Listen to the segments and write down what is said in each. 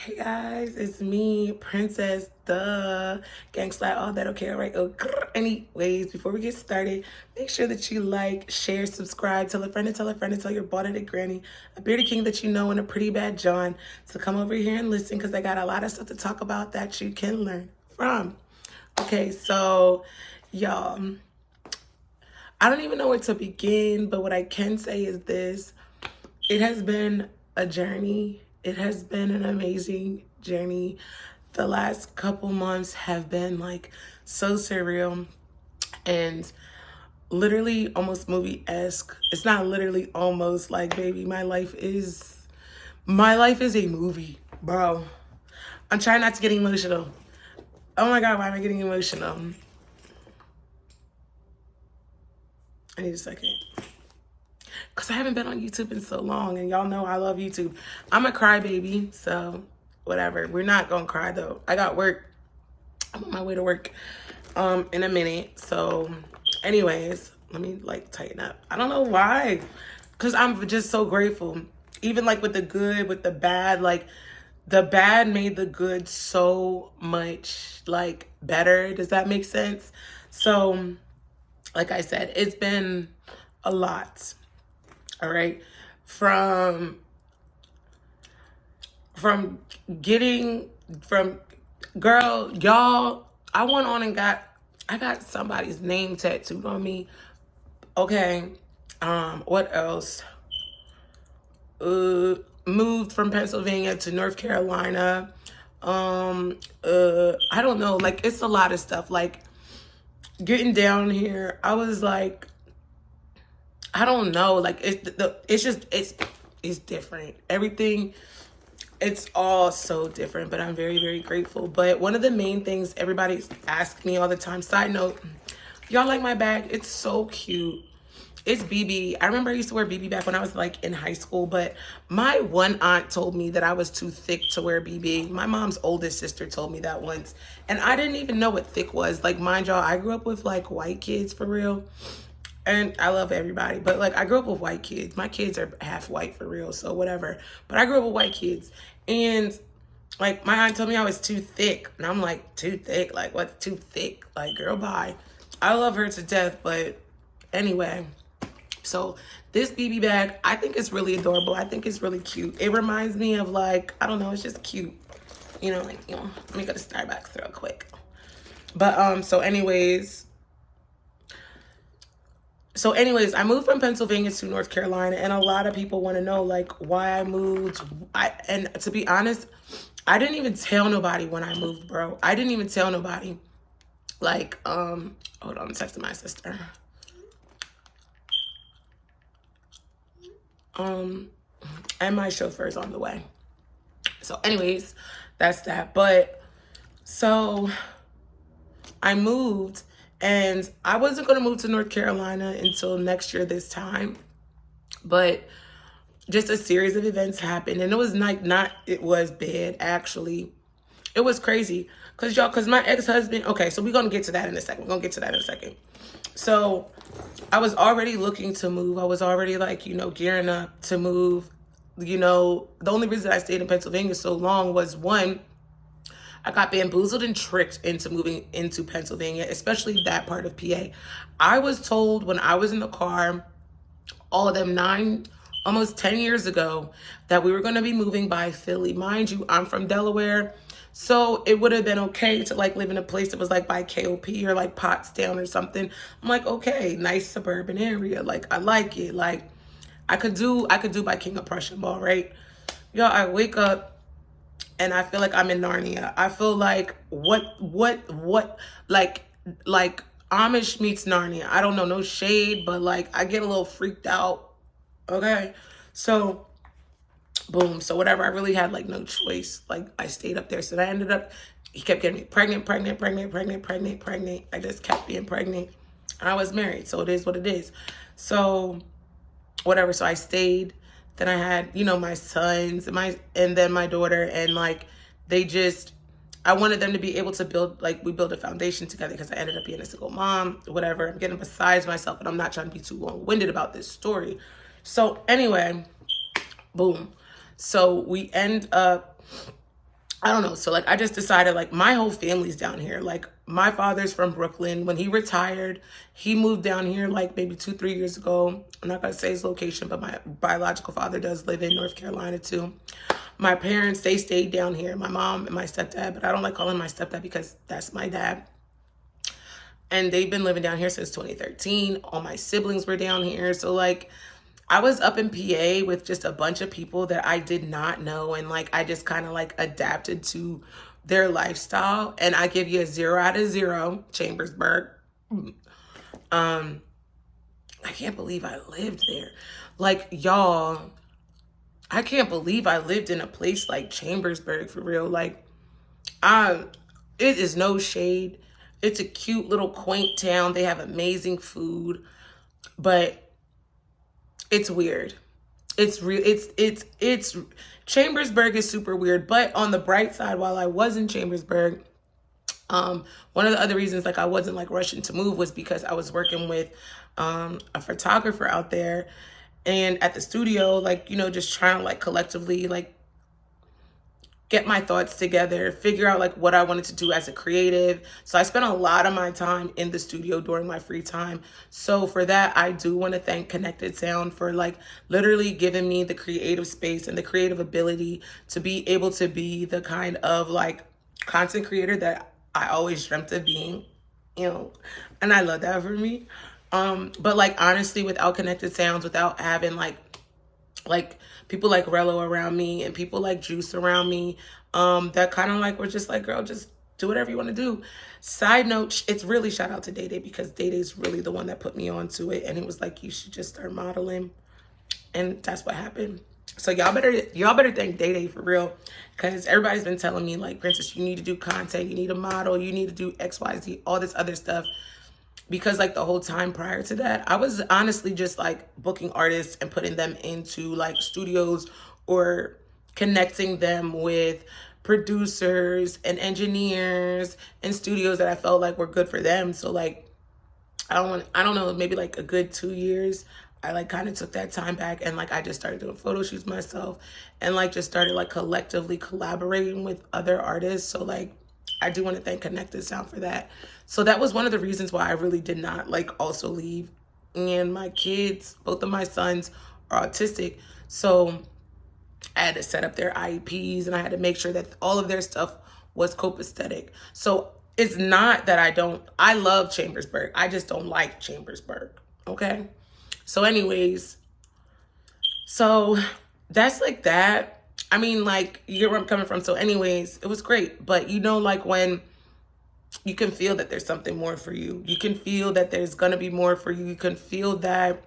Hey guys, it's me, Princess, the gangsta, all that okay, all right? Oh, anyways, before we get started, make sure that you like, share, subscribe, tell a friend to tell a friend to tell your baldheaded granny, a bearded king that you know, and a pretty bad John to come over here and listen because I got a lot of stuff to talk about that you can learn from. Okay, so y'all, I don't even know where to begin, but what I can say is this. It has been a journey. It has been an amazing journey. The last couple months have been like so surreal and literally almost movie-esque. It's not literally almost like, baby, my life is a movie, bro. I'm trying not to get emotional. Oh my God, why am I getting emotional? I need a second. Because I haven't been on YouTube in so long, and y'all know I love YouTube. I'm a crybaby, so whatever. We're not going to cry, though. I got work. I'm on my way to work in a minute. So anyways, let me, like, tighten up. I don't know why. Because I'm just so grateful. Even, like, with the good, with the bad, like, the bad made the good so much, like, better. Does that make sense? So, like I said, it's been a lot. All right. From getting from girl, y'all, I went on and I got somebody's name tattooed on me. Okay. What else? Moved from Pennsylvania to North Carolina. I don't know, like it's a lot of stuff. Like getting down here, I was like, I don't know, like it's different. Everything, it's all so different, but I'm very, very grateful. But one of the main things everybody's asking me all the time, side note, y'all like my bag? It's so cute. It's BB. I remember I used to wear BB back when I was like in high school, but my one aunt told me that I was too thick to wear BB. My mom's oldest sister told me that once, and I didn't even know what thick was. Like, mind y'all, I grew up with like white kids for real. And I love everybody, but like I grew up with white kids. My kids are half white for real, so whatever. But I grew up with white kids. And like my aunt told me I was too thick. And I'm like, too thick? Like what, too thick? Like, girl, bye. I love her to death, but anyway. So this BB bag, I think it's really adorable. I think it's really cute. It reminds me of like, I don't know, it's just cute. You know, like, you know, let me go to Starbucks real quick. But so anyways, I moved from Pennsylvania to North Carolina, and a lot of people want to know like why I moved. And to be honest, I didn't even tell nobody when I moved, bro. I didn't even tell nobody. Like, hold on, I'm texting my sister. And my chauffeur's on the way. So anyways, that's that. But so I moved, and I wasn't going to move to North Carolina until next year this time. But just a series of events happened, and it was like it was bad, actually. It was crazy. Because my ex-husband, okay, so we're going to get to that in a second. So I was already looking to move. I was already like, you know, gearing up to move. You know, the only reason I stayed in Pennsylvania so long was one, I got bamboozled and tricked into moving into Pennsylvania, especially that part of PA. I was told when I was in the car, all of them almost 10 years ago, that we were going to be moving by Philly. Mind you, I'm from Delaware. So it would have been okay to like live in a place that was like by KOP or like Pottstown or something. I'm like, okay, nice suburban area. Like, I like it. Like, I could do by King of Prussia Mall, right? Yo, I wake up and I feel like I'm in Narnia. I feel like like Amish meets Narnia. I don't know, no shade, but like I get a little freaked out. Okay. So boom. So whatever, I really had like no choice. Like I stayed up there. So I ended up, he kept getting me pregnant. I just kept being pregnant. And I was married. So it is what it is. So whatever. So I stayed. Then I had, you know, my sons and then my daughter, and like I wanted them to be able to build, like we built a foundation together because I ended up being a single mom, whatever. I'm getting besides myself, and I'm not trying to be too long-winded about this story. So anyway, boom. So we end up I don't know. So like I just decided like my whole family's down here. Like my father's from Brooklyn. When he retired, he moved down here like maybe 2, 3 years ago. I'm not gonna say his location, but my biological father does live in North Carolina too. My parents, they stayed down here. My mom and my stepdad, but I don't like calling my stepdad because that's my dad. And they've been living down here since 2013. All my siblings were down here. So like I was up in PA with just a bunch of people that I did not know. And like, I just kind of like adapted to their lifestyle. And I give you a 0 out of 0, Chambersburg. I can't believe I lived there. Like, y'all, I can't believe I lived in a place like Chambersburg for real. Like, it is no shade. It's a cute little quaint town. They have amazing food, but it's weird. It's real. It's Chambersburg is super weird. But on the bright side, while I was in Chambersburg, one of the other reasons like I wasn't like rushing to move was because I was working with a photographer out there, and at the studio, like, you know, just trying to like collectively like get my thoughts together, figure out like what I wanted to do as a creative. So I spent a lot of my time in the studio during my free time. So for that, I do want to thank Connected Sound for like literally giving me the creative space and the creative ability to be able to be the kind of like content creator that I always dreamt of being, you know, and I love that for me. But like honestly, without Connected Sounds, without having like people like Rello around me and people like Juice around me, that kind of like were just like, girl, just do whatever you want to do. Side note, it's really shout out to Day Day because Day Day's really the one that put me onto it, and he was like, you should just start modeling, and that's what happened. So y'all better thank Day Day for real, because everybody's been telling me like, Princess, you need to do content, you need to model, you need to do XYZ, all this other stuff. Because like the whole time prior to that, I was honestly just like booking artists and putting them into like studios or connecting them with producers and engineers and studios that I felt like were good for them. So like I don't know, maybe like a good 2 years, I like kind of took that time back and like I just started doing photo shoots myself and like just started like collectively collaborating with other artists. So like I do want to thank Connected Sound for that. So that was one of the reasons why I really did not like also leave. And my kids, both of my sons are autistic. So I had to set up their IEPs and I had to make sure that all of their stuff was copacetic. So it's not that I love Chambersburg. I just don't like Chambersburg. Okay. So anyways, so that's like that. I mean, like, you get where I'm coming from. So anyways, it was great. But you know, like when you can feel that there's something more for you. You can feel that there's going to be more for you. You can feel that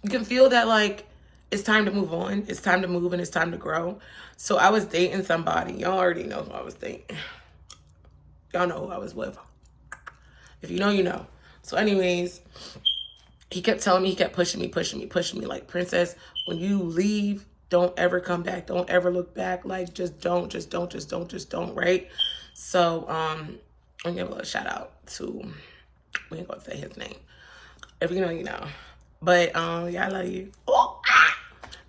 like it's time to move on. It's time to move and it's time to grow. So I was dating somebody. Y'all already know who I was dating. Y'all know who I was with. If you know, you know. So anyways, he kept telling me, he kept pushing me like, Princess, when you leave, don't ever come back. Don't ever look back. Like, just don't, right? So, I'm gonna give a little shout out to, we ain't gonna say his name. If you know, you know. But, yeah, I love you. Oh,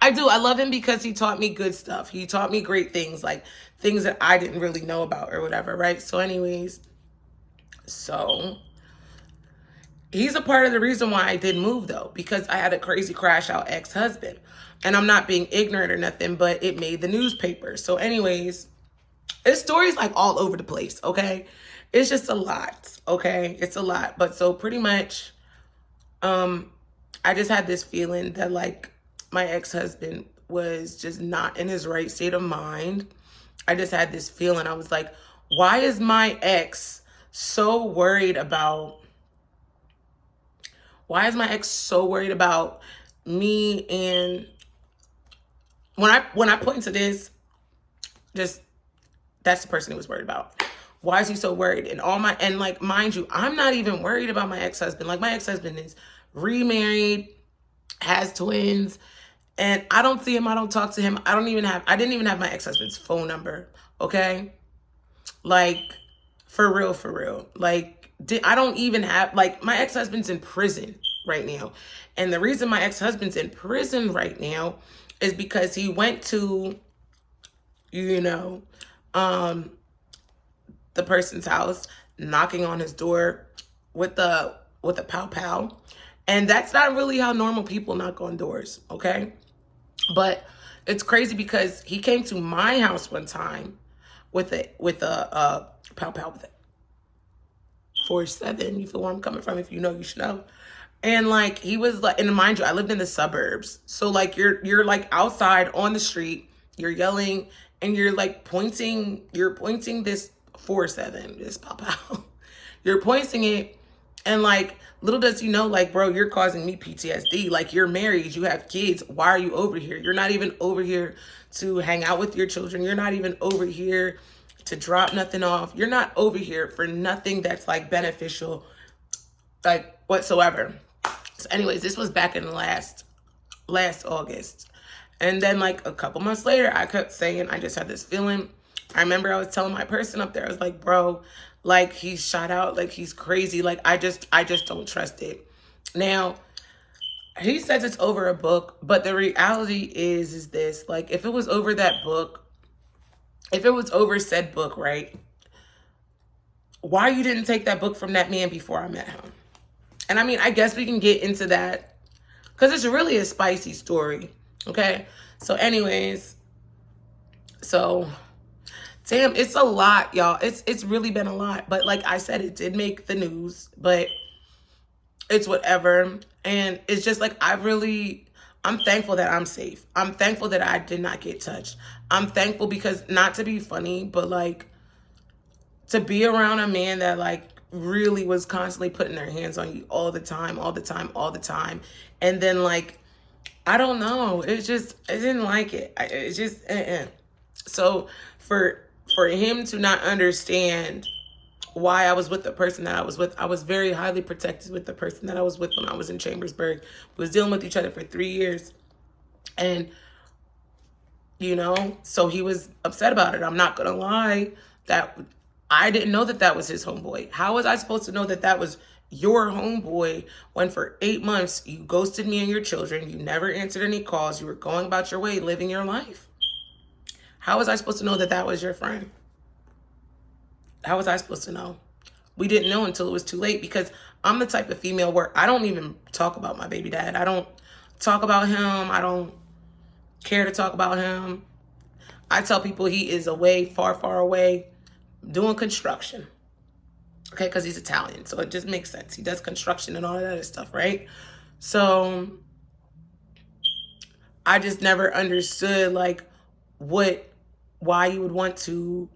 I do. I love him because he taught me good stuff. He taught me great things, like things that I didn't really know about or whatever, right? So anyways, so he's a part of the reason why I did move though, because I had a crazy crash out ex-husband. And I'm not being ignorant or nothing, but it made the newspaper. So anyways, it's stories like all over the place, okay? It's just a lot, okay? It's a lot. But so pretty much, I just had this feeling that like my ex-husband was just not in his right state of mind. I just had this feeling. I was like, why is my ex so worried about me? And when I point to this, just that's the person he was worried about. Why is he so worried? And like, mind you, I'm not even worried about my ex-husband. Like, my ex-husband is remarried, has twins, and I don't see him. I don't talk to him. I didn't even have my ex-husband's phone number. Okay. Like, for real. Like, I don't even have, like, my ex-husband's in prison right now. And the reason my ex-husband's in prison right now is because he went to you know, um, the person's house, knocking on his door with a pow pow. And that's not really how normal people knock on doors, okay? But it's crazy because he came to my house one time with a pow pow with it. 4-7, you feel where I'm coming from? If you know, you should know. And like he was like, and mind you, I lived in the suburbs. So like you're like outside on the street, you're yelling and you're pointing this 4-7, this pop out. You're pointing it, and like little does you know, like, bro, you're causing me PTSD. Like, you're married, you have kids. Why are you over here? You're not even over here to hang out with your children. You're not even over here to drop nothing off. You're not over here for nothing that's like beneficial, like whatsoever. So anyways, this was back in last August. And then like a couple months later, I kept saying, I just had this feeling. I remember I was telling my person up there, I was like, bro, like he's shot out, like he's crazy. Like I just don't trust it. Now, he says it's over a book, but the reality is this, like if it was over that book, if it was over said book, right? Why you didn't take that book from that man before I met him? And I mean, I guess we can get into that because it's really a spicy story. Okay. So anyways, so damn, it's a lot, y'all. It's really been a lot. But like I said, it did make the news, but it's whatever. And it's just like, I'm thankful that I'm safe. I'm thankful that I did not get touched. I'm thankful because, not to be funny, but like to be around a man that like really was constantly putting their hands on you all the time, all the time, all the time. And then like, I don't know. I didn't like it. It's just, So for him to not understand why I was with the person that I was with, I was very highly protected with the person that I was with when I was in Chambersburg. We was dealing with each other for 3 years. And, you know, so he was upset about it. I'm not going to lie that I didn't know that was his homeboy. How was I supposed to know that was your homeboy when for 8 months you ghosted me and your children? You never answered any calls. You were going about your way, living your life. How was I supposed to know that was your friend? How was I supposed to know? We didn't know until it was too late, because I'm the type of female where I don't even talk about my baby dad. I don't talk about him. I don't care to talk about him. I tell people he is away, far, far away, doing construction. Okay, because he's Italian, so it just makes sense. He does construction and all that other stuff, right? So I just never understood like why you would want to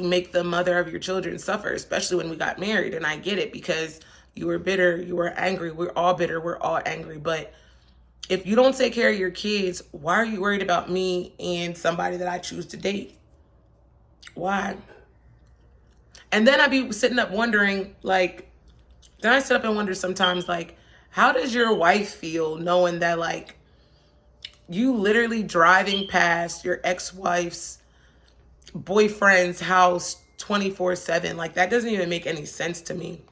make the mother of your children suffer, especially when we got married. And I get it, because you were bitter, you were angry. We're all bitter, we're all angry. But if you don't take care of your kids, why are you worried about me and somebody that I choose to date? Why? And then I'd be sitting up wondering, like, then I sit up and wonder sometimes, like, how does your wife feel knowing that, like, you literally driving past your ex-wife's boyfriend's house 24/7? Like, that doesn't even make any sense to me.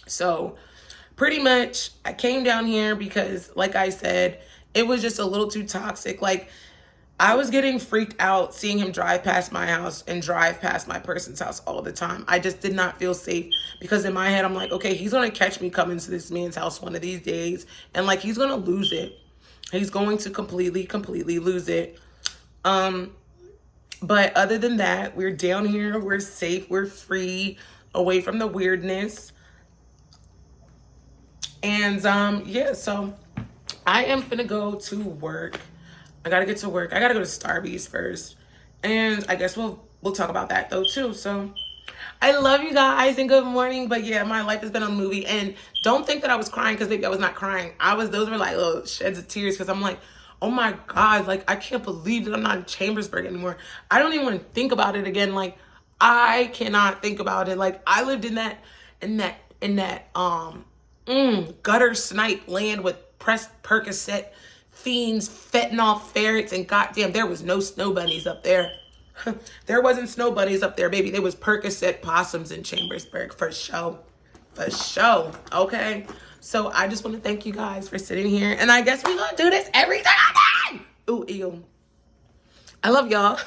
So pretty much I came down here because, like I said, it was just a little too toxic. Like, I was getting freaked out seeing him drive past my house and drive past my person's house all the time. I just did not feel safe, because in my head, I'm like, okay, he's going to catch me coming to this man's house one of these days. And like, he's going to lose it. He's going to completely lose it. But other than that, we're down here. We're safe. We're free, away from the weirdness. And yeah, so I am finna go to work. I gotta get to work. I gotta go to Starbucks first. And I guess we'll talk about that though too. So I love you guys and good morning. But yeah, my life has been a movie. And don't think that I was crying, because maybe I was not crying. Those were like little sheds of tears, because I'm like, oh my God, like I can't believe that I'm not in Chambersburg anymore. I don't even want to think about it again. Like, I cannot think about it. Like, I lived in that gutter snipe land with pressed Percocet fiends, fentanyl ferrets, and goddamn, there was no snow bunnies up there. There wasn't snow bunnies up there, baby. There was Percocet possums in Chambersburg, for sure. For sure. Okay. So I just want to thank you guys for sitting here. And I guess we're going to do this every single day. Ooh, ew. I love y'all.